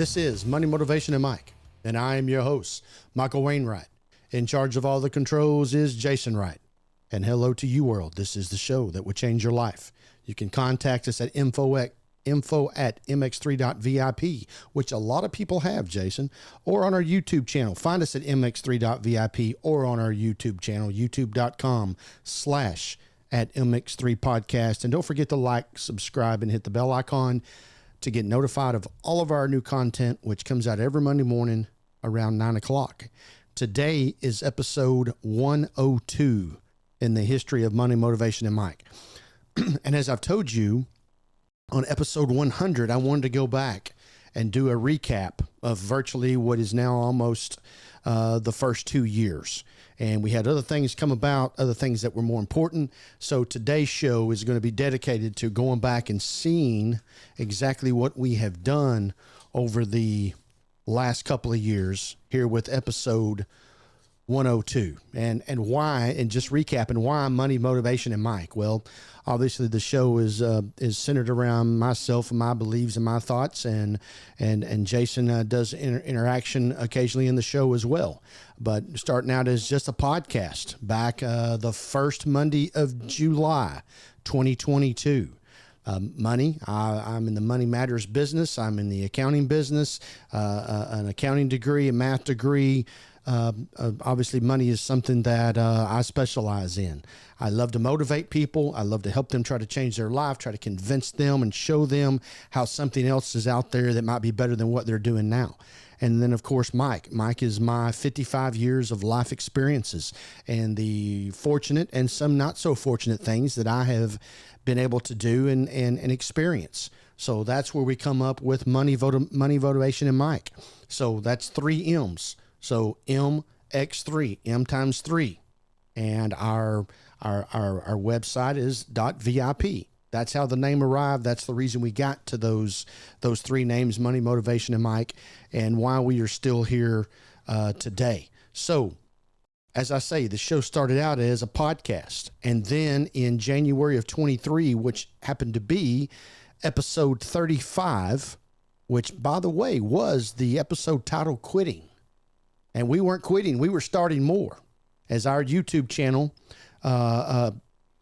This is Money, Motivation, and Mike, and I am your host, Michael Wainwright. In charge of all the controls is Jason Wright. And hello to you, world. This is the show that will change your life. You can contact us at info at mx3.vip, which a lot of people have, Jason, or on our YouTube channel. Find us at mx3.vip or on our YouTube channel, youtube.com/at MX3 Podcast. And don't forget to like, subscribe, and hit the bell icon to get notified of all of our new content, which comes out every Monday morning around 9 o'clock. Today is episode 102 in the history of Money, Motivation, and Mike. And as I've told you, on episode 100, I wanted to go back and do a recap of virtually what is now almost the first 2 years. And we had other things come about, other things that were more important. So today's show is going to be dedicated to going back and seeing exactly what we have done over the last couple of years here with episode 102 and why, and just recapping why Money, Motivation, and Mike. Well, obviously the show is centered around myself and my beliefs and my thoughts, and Jason does interaction occasionally in the show as well. But starting out as just a podcast back the first Monday of July 2022. Money. I'm in the money matters business. I'm in the accounting business, an accounting degree, a math degree. Obviously money is something that I specialize in. I love to motivate people. I love to help them try to change their life, try to convince them and show them how something else is out there that might be better than what they're doing now. And then, of course, Mike. Mike is my 55 years of life experiences and the fortunate and some not so fortunate things that I have been able to do and experience. So that's where we come up with Money, Motivation, and Mike. So that's 3 M's. So MX3, M times 3. And our website is .vip. That's how the name arrived. That's the reason we got to those 3 names, Money, Motivation, and Mike, and why we are still here today. So, as I say, the show started out as a podcast. And then in January of 23, which happened to be episode 35, which, by the way, was the episode titled Quitting. And we weren't quitting. We were starting more, as our YouTube channel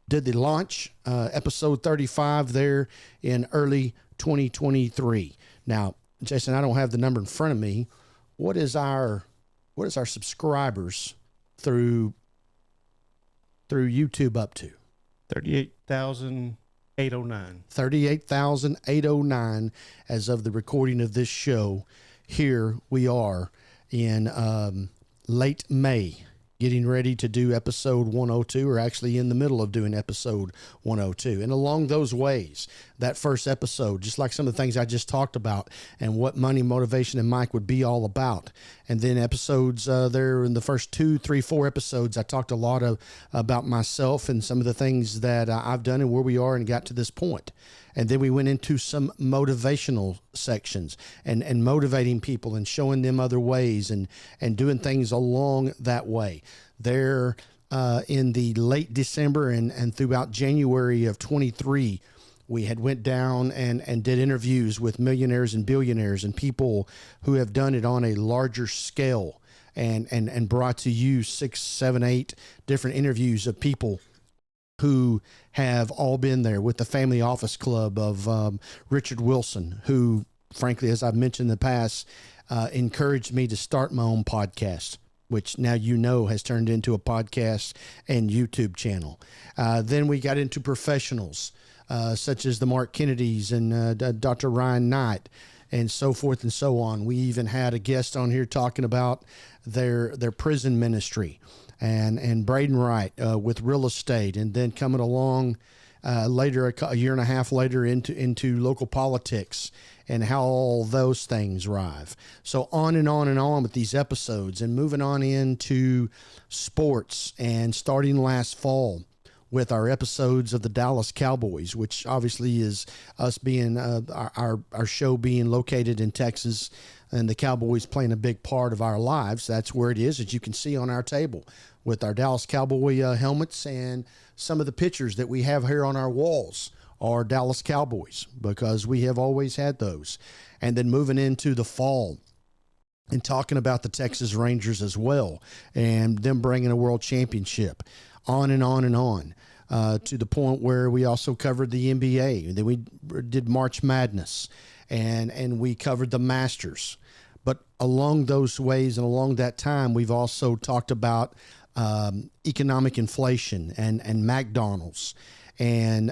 did the launch, episode 35 there in early 2023. Now, Jason, I don't have the number in front of me. What is our subscribers through YouTube up to? 38,809. 38,809 as of the recording of this show. Here we are in late May, getting ready to do episode 102, or actually in the middle of doing episode 102. And along those ways, that first episode, just like some of the things I just talked about and what Money, Motivation, and Mike would be all about. And then episodes there in the first 2, 3, 4 episodes, I talked a lot about myself and some of the things that I've done and where we are and got to this point. And then we went into some motivational sections and motivating people and showing them other ways and doing things along that way. There in the late December and throughout January of 23, we had went down and did interviews with millionaires and billionaires and people who have done it on a larger scale and brought to you 6, 7, 8 different interviews of people who have all been there, with the Family Office Club of Richard Wilson, who, frankly, as I've mentioned in the past, encouraged me to start my own podcast, which now you know has turned into a podcast and YouTube channel. Then we got into professionals such as the Mark Kennedys and Dr. Ryan Knight, and so forth and so on. We even had a guest on here talking about their prison ministry. And Braden Wright with real estate, and then coming along later, a year and a half later, into local politics and how all those things rive. So on and on and on with these episodes, and moving on into sports, and starting last fall with our episodes of the Dallas Cowboys, which obviously is us being our show being located in Texas, and the Cowboys playing a big part of our lives. That's where it is, as you can see on our table, with our Dallas Cowboy helmets, and some of the pictures that we have here on our walls our Dallas Cowboys, because we have always had those. And then moving into the fall and talking about the Texas Rangers as well, and them bringing a world championship, on and on and on, to the point where we also covered the NBA. Then we did March Madness, and we covered the Masters. But along those ways and along that time, we've also talked about economic inflation and McDonald's and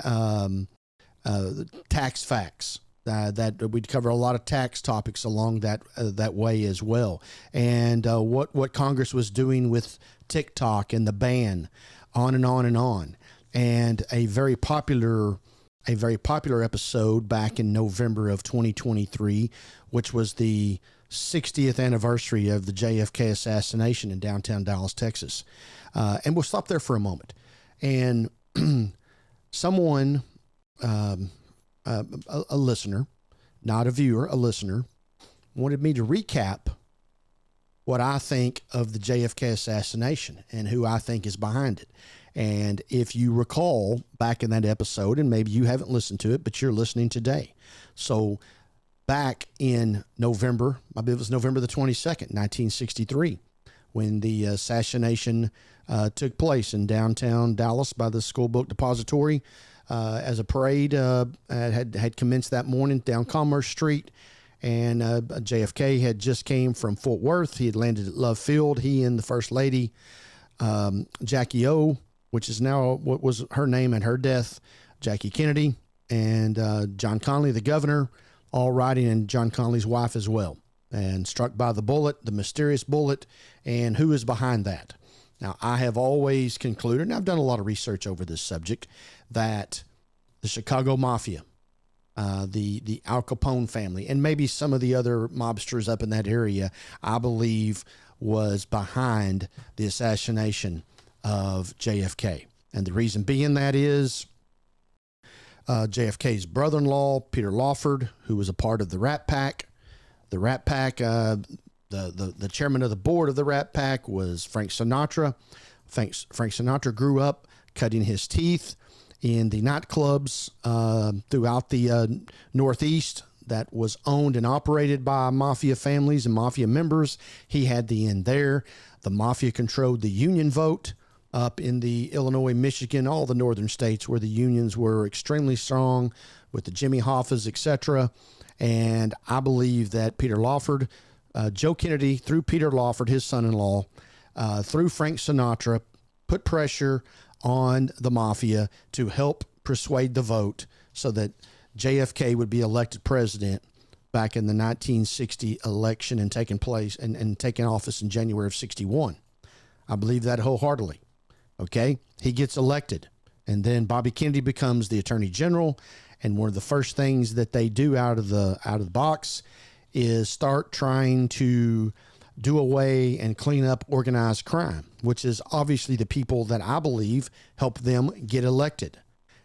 tax facts. That we'd cover a lot of tax topics along that way as well, and what Congress was doing with TikTok and the ban, on and on and on, and a very popular episode back in November of 2023, which was the 60th anniversary of the JFK assassination in downtown Dallas, Texas, and we'll stop there for a moment. And someone. A listener, not a viewer, a listener, wanted me to recap what I think of the JFK assassination and who I think is behind it. And if you recall back in that episode, and maybe you haven't listened to it, but you're listening today. So back in November, I believe it was November the 22nd, 1963, when the assassination took place in downtown Dallas by the School Book Depository, as a parade had commenced that morning down Commerce Street, and JFK had just came from Fort Worth. He had landed at Love Field. He and the First Lady, Jackie O, which is now what was her name at her death, Jackie Kennedy, and John Connally, the governor, all riding, and John Connally's wife as well, and struck by the bullet, the mysterious bullet, and who is behind that. Now, I have always concluded, and I've done a lot of research over this subject, that the Chicago Mafia, the Al Capone family, and maybe some of the other mobsters up in that area, I believe was behind the assassination of JFK. And the reason being that is JFK's brother-in-law, Peter Lawford, who was a part of the Rat Pack. The Rat Pack, the chairman of the board of the Rat Pack was Frank Sinatra. Frank Sinatra grew up cutting his teeth in the nightclubs throughout the Northeast that was owned and operated by mafia families and mafia members. He had the end there. The mafia controlled the union vote up in the Illinois, Michigan, all the northern states where the unions were extremely strong with the Jimmy Hoffas, etc. And I believe that Peter Lawford, Joe Kennedy, through Peter Lawford, his son-in-law, through Frank Sinatra, put pressure on the mafia to help persuade the vote so that JFK would be elected president back in the 1960 election and taking place and taking office in January of 61. I believe that wholeheartedly. Okay. He gets elected, and then Bobby Kennedy becomes the attorney general. And one of the first things that they do out of the box is start trying to do away and clean up organized crime, which is obviously the people that I believe helped them get elected.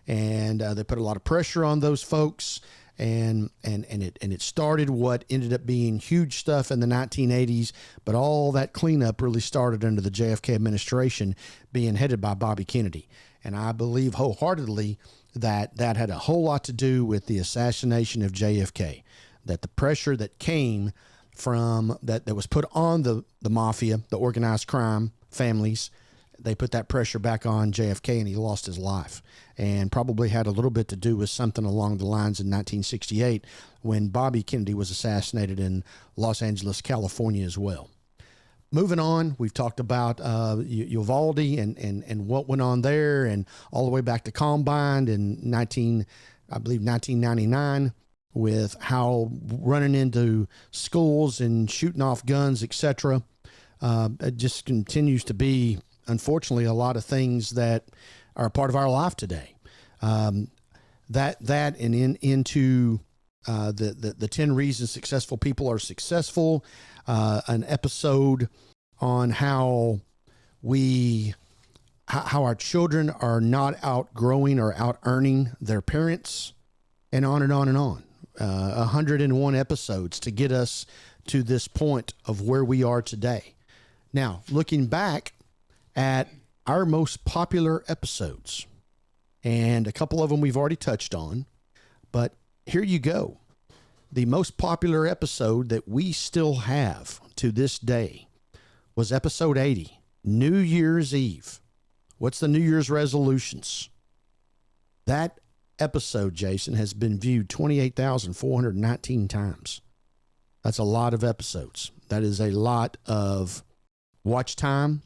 And they put a lot of pressure on those folks, and it started what ended up being huge stuff in the 1980s. But all that cleanup really started under the JFK administration, being headed by Bobby Kennedy. And I believe wholeheartedly that had a whole lot to do with the assassination of JFK. That the pressure that came from that was put on the mafia, the organized crime families, they put that pressure back on JFK, and he lost his life. And probably had a little bit to do with something along the lines in 1968 when Bobby Kennedy was assassinated in Los Angeles, California as well. Moving on, we've talked about Uvalde and what went on there, and all the way back to Columbine in 1999, with how running into schools and shooting off guns, etc. It just continues to be, unfortunately, a lot of things that are a part of our life today. That and into the 10 reasons successful people are successful. An episode on how our children are not outgrowing or out earning their parents, and on and on and on. 101 episodes to get us to this point of where we are today. Now, looking back at our most popular episodes, And a couple of them we've already touched on. But here you go. The most popular episode that we still have to this day was episode 80, New Year's Eve. What's the New Year's resolutions? That episode, Jason, has been viewed 28,419 times. That's a lot of episodes. That is a lot of watch time,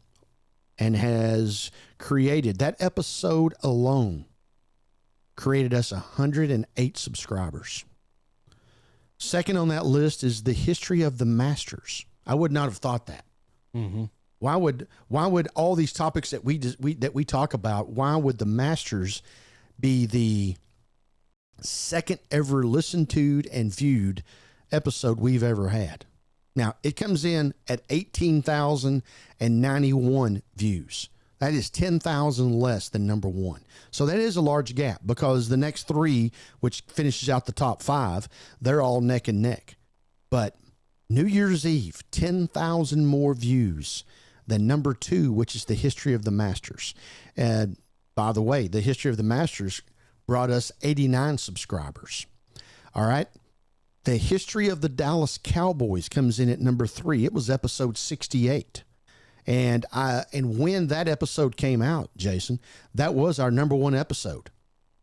and has created, that episode alone created us 108 subscribers. Second on that list is the history of the Masters. I would not have thought that. Mm-hmm. Why would all these topics that we talk about, why would the Masters be the second ever listened to and viewed episode we've ever had? Now, it comes in at 18,091 views. That is 10,000 less than number one. So that is a large gap, because the next three, which finishes out the top five, they're all neck and neck. But New Year's Eve, 10,000 more views than number two, which is the history of the Masters. And by the way, the history of the Masters brought us 89 subscribers. All right. The history of the Dallas Cowboys comes in at number 3. It was episode 68. And when that episode came out, Jason, that was our number 1 episode,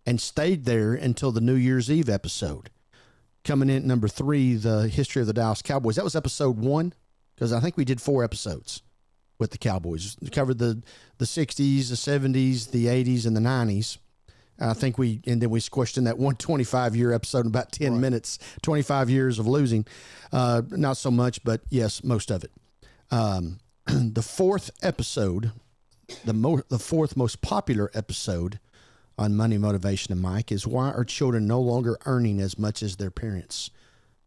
and stayed there until the New Year's Eve episode. Coming in at number 3, the history of the Dallas Cowboys. That was episode 1, because I think we did 4 episodes with the Cowboys. We covered the 60s, the 70s, the 80s, and the 90s. I think and then we squished in that 125-year episode in about 10 minutes, 25 years of losing. Not so much, but yes, most of it. The fourth episode, the fourth most popular episode on Money, Motivation, and Mike is why are children no longer earning as much as their parents?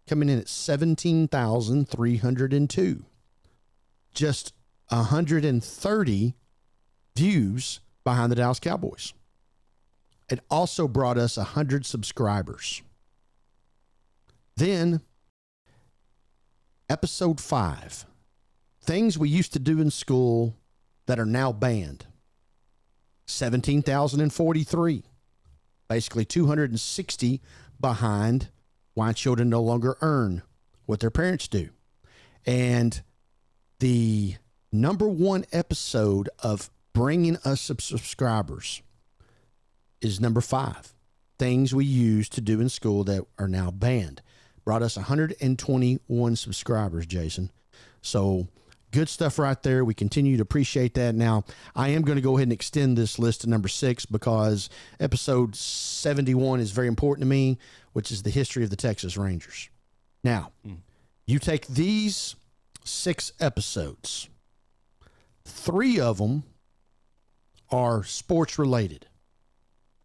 Coming in at 17,302. Just 130 views behind the Dallas Cowboys. It also brought us 100 subscribers. Then, episode 5, things we used to do in school that are now banned. 17,043. Basically 260 behind why children no longer earn what their parents do. And the number 1 episode of bringing us subscribers is number 5. Things we used to do in school that are now banned. Brought us 121 subscribers, Jason. So good stuff right there. We continue to appreciate that. Now, I am going to go ahead and extend this list to number 6, because episode 71 is very important to me, which is the history of the Texas Rangers. Now, you take these 6 episodes, 3 of them are sports related.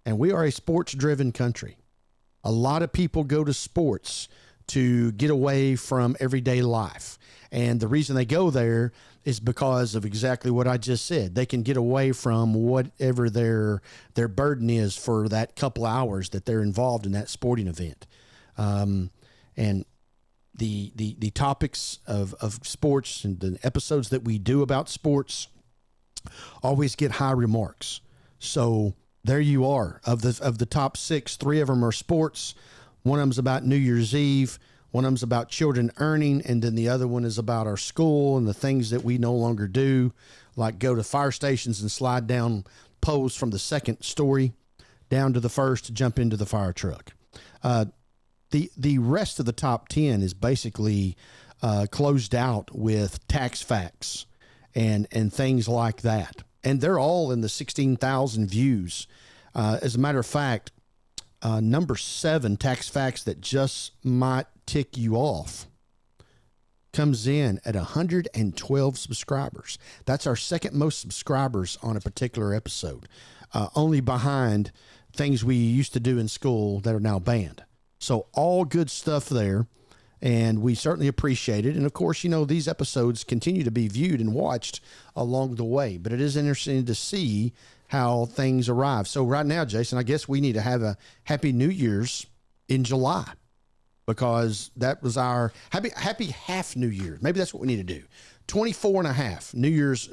And we are a sports-driven country. A lot of people go to sports to get away from everyday life. And the reason they go there is because of exactly what I just said. They can get away from whatever their burden is for that couple hours that they're involved in that sporting event. And the topics of sports and the episodes that we do about sports always get high remarks. So there you are. Of the top 6, 3 of them are sports. One of them's about New Year's Eve. One of them's about children earning. And then the other one is about our school and the things that we no longer do, like go to fire stations and slide down poles from the 2nd story down to the 1st to jump into the fire truck. The rest of the top 10 is basically closed out with tax facts and things like that. And they're all in the 16,000 views. As a matter of fact, number 7, tax facts that just might tick you off, comes in at 112 subscribers. That's our 2nd most subscribers on a particular episode, only behind things we used to do in school that are now banned. So all good stuff there. And we certainly appreciate it. And of course, these episodes continue to be viewed and watched along the way, but it is interesting to see how things arrive. So right now, Jason, I guess we need to have a Happy New Year's in July, because that was our happy half New Year. Maybe that's what we need to do. 24 and a half New Year's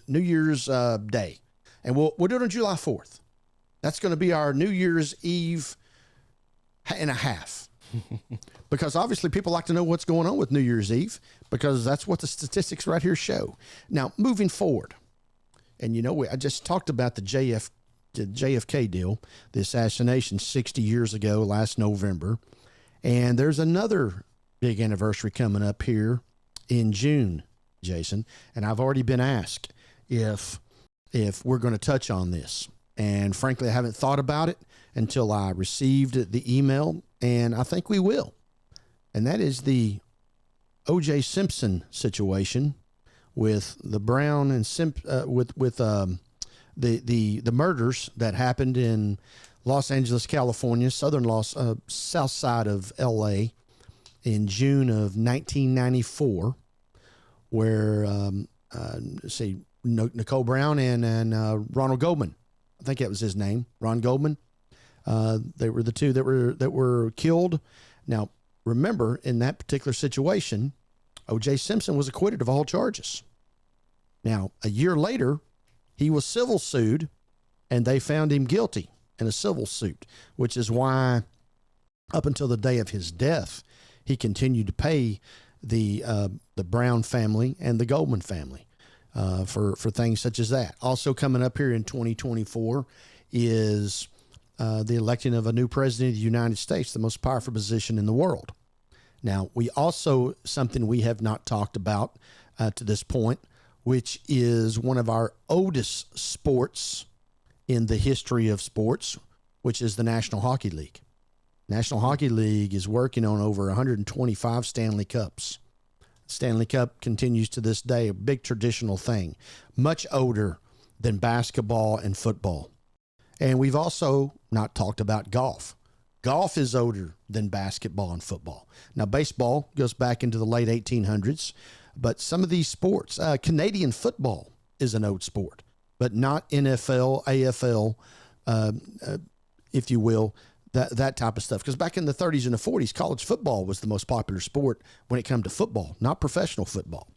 Day. And we'll do it on July 4th. That's going to be our New Year's Eve and a half. Because obviously people like to know what's going on with New Year's Eve, because that's what the statistics right here show. Now, moving forward, and I just talked about the JFK deal, the assassination 60 years ago, last November. And there's another big anniversary coming up here in June, Jason. And I've already been asked if we're going to touch on this. And frankly, I haven't thought about it until I received the email, and I think we will. And that is the O.J. Simpson situation with the Brown and the murders that happened in Los Angeles, California, south side of L.A. in June of 1994, where Nicole Brown and Ronald Goldman, I think that was his name, Ron Goldman. They were the two that were killed. Now, remember, in that particular situation, O.J. Simpson was acquitted of all charges. Now, a year later, he was civil sued, and they found him guilty in a civil suit, which is why, up until the day of his death, he continued to pay the Brown family and the Goldman family for things such as that. Also coming up here in 2024 is the election of a new president of the United States, the most powerful position in the world. Now, something we have not talked about to this point, which is one of our oldest sports in the history of sports, which is the National Hockey League. National Hockey League is working on over 125 Stanley Cups. Stanley Cup continues to this day, a big traditional thing, much older than basketball and football. And we've also not talked about golf. Golf is older than basketball and football. Now, baseball goes back into the late 1800s, but some of these sports, Canadian football is an old sport, but not NFL, AFL, if you will, that type of stuff. Because back in the 30s and the 40s, college football was the most popular sport when it came to football, not professional football.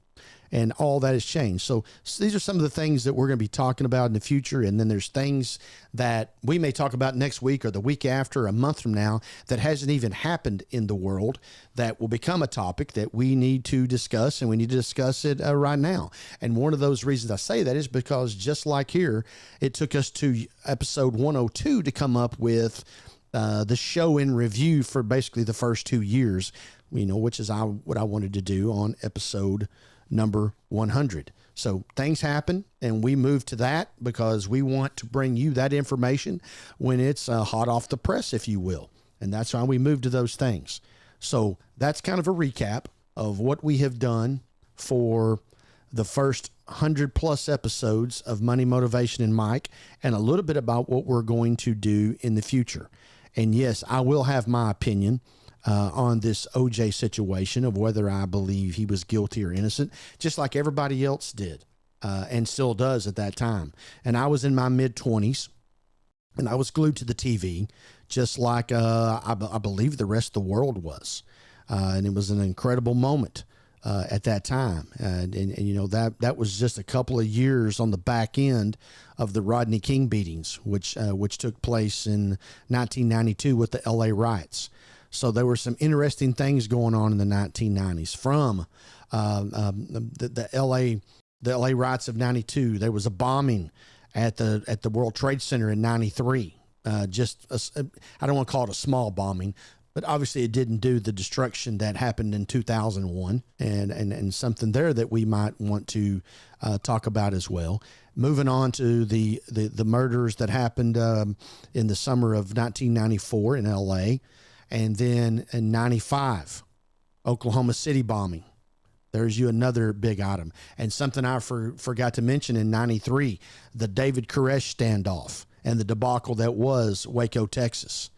And all that has changed. So these are some of the things that we're going to be talking about in the future. And then there's things that we may talk about next week or the week after, a month from now, that hasn't even happened in the world that will become a topic that we need to discuss, and we need to discuss it right now. And one of those reasons I say that is because just like here, it took us to episode 102 to come up with the show in review for basically the first 2 years, which is what I wanted to do on episode number 100. So things happen, and we move to that because we want to bring you that information when it's hot off the press, if you will. And that's why we move to those things. So that's kind of a recap of what we have done for the first 100 plus episodes of Money, Motivation, and Mike, and a little bit about what we're going to do in the future. And yes, I will have my opinion on this OJ situation of whether I believe he was guilty or innocent, just like everybody else did and still does at that time. And I was in my mid-20s, and I was glued to the TV, just like I believe the rest of the world was. And it was an incredible moment at that time. And that was just a couple of years on the back end of the Rodney King beatings, which took place in 1992 with the LA riots. So there were some interesting things going on in the 1990s from the LA riots of 92. There was a bombing at the World Trade Center in 93. I don't want to call it a small bombing, but obviously it didn't do the destruction that happened in 2001, and something there that we might want to talk about as well. Moving on to the murders that happened in the summer of 1994 in LA. And then in 95, Oklahoma City bombing. There's another big item. And something I forgot to mention in 93, the David Koresh standoff and the debacle that was Waco, Texas.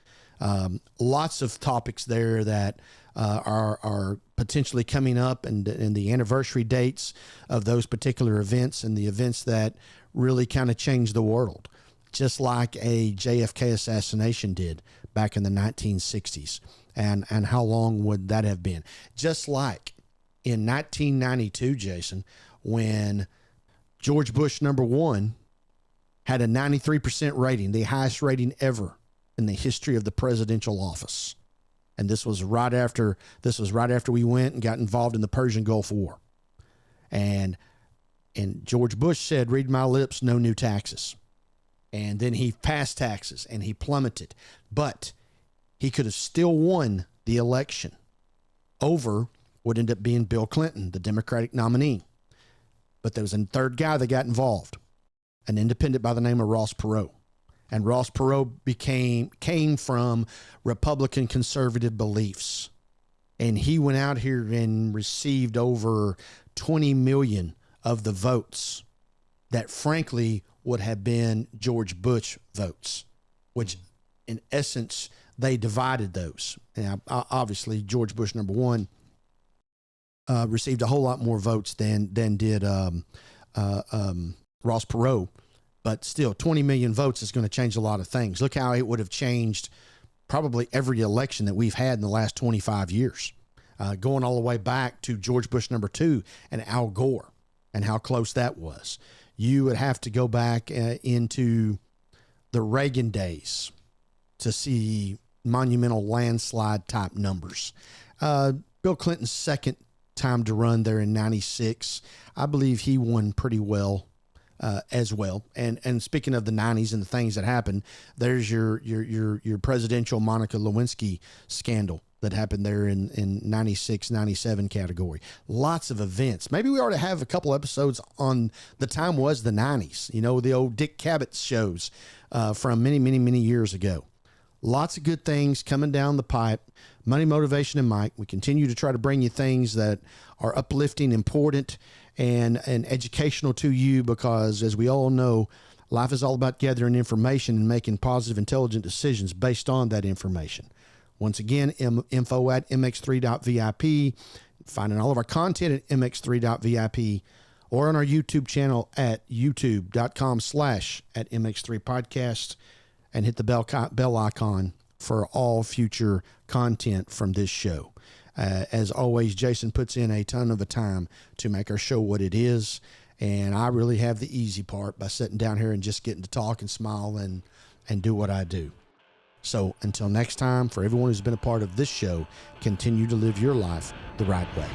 Lots of topics there that are potentially coming up, and the anniversary dates of those particular events and the events that really kind of changed the world, just like a JFK assassination did back in the 1960s. And how long would that have been? Just like in 1992, Jason, when George Bush #1 had a 93% rating, the highest rating ever in the history of the presidential office. And this was right after we went and got involved in the Persian Gulf War. And George Bush said, read my lips, no new taxes. And then he passed taxes and he plummeted. But he could have still won the election over what ended up being Bill Clinton, the Democratic nominee. But there was a third guy that got involved, an independent by the name of Ross Perot. And Ross Perot came from Republican conservative beliefs. And he went out here and received over 20 million of the votes that frankly would have been George Bush votes, which in essence, they divided those. Now, obviously, George Bush number one received a whole lot more votes than did Ross Perot. But still, 20 million votes is going to change a lot of things. Look how it would have changed probably every election that we've had in the last 25 years, going all the way back to George Bush number two and Al Gore and how close that was. You would have to go back into the Reagan days to see monumental landslide type numbers. Bill Clinton's second time to run there in 96, I believe he won pretty well. As well. And speaking of the 90s and the things that happened, there's your presidential Monica Lewinsky scandal that happened there in 96, 97 category. Lots of events. Maybe we ought to have a couple episodes on the time was the 90s, you know, the old Dick Cavett shows from many years ago. Lots of good things coming down the pipe. Money, Motivation, and Mike. We continue to try to bring you things that are uplifting, important, and educational to you, because as we all know, life is all about gathering information and making positive, intelligent decisions based on that information. Once again, info at mx3.vip, finding all of our content at mx3.vip, or on our YouTube channel at youtube.com/@mx3podcast, and hit the bell icon for all future content from this show. As always, Jason puts in a ton of the time to make our show what it is, and I really have the easy part by sitting down here and just getting to talk and smile and do what I do. So until next time, for everyone who's been a part of this show, continue to live your life the right way.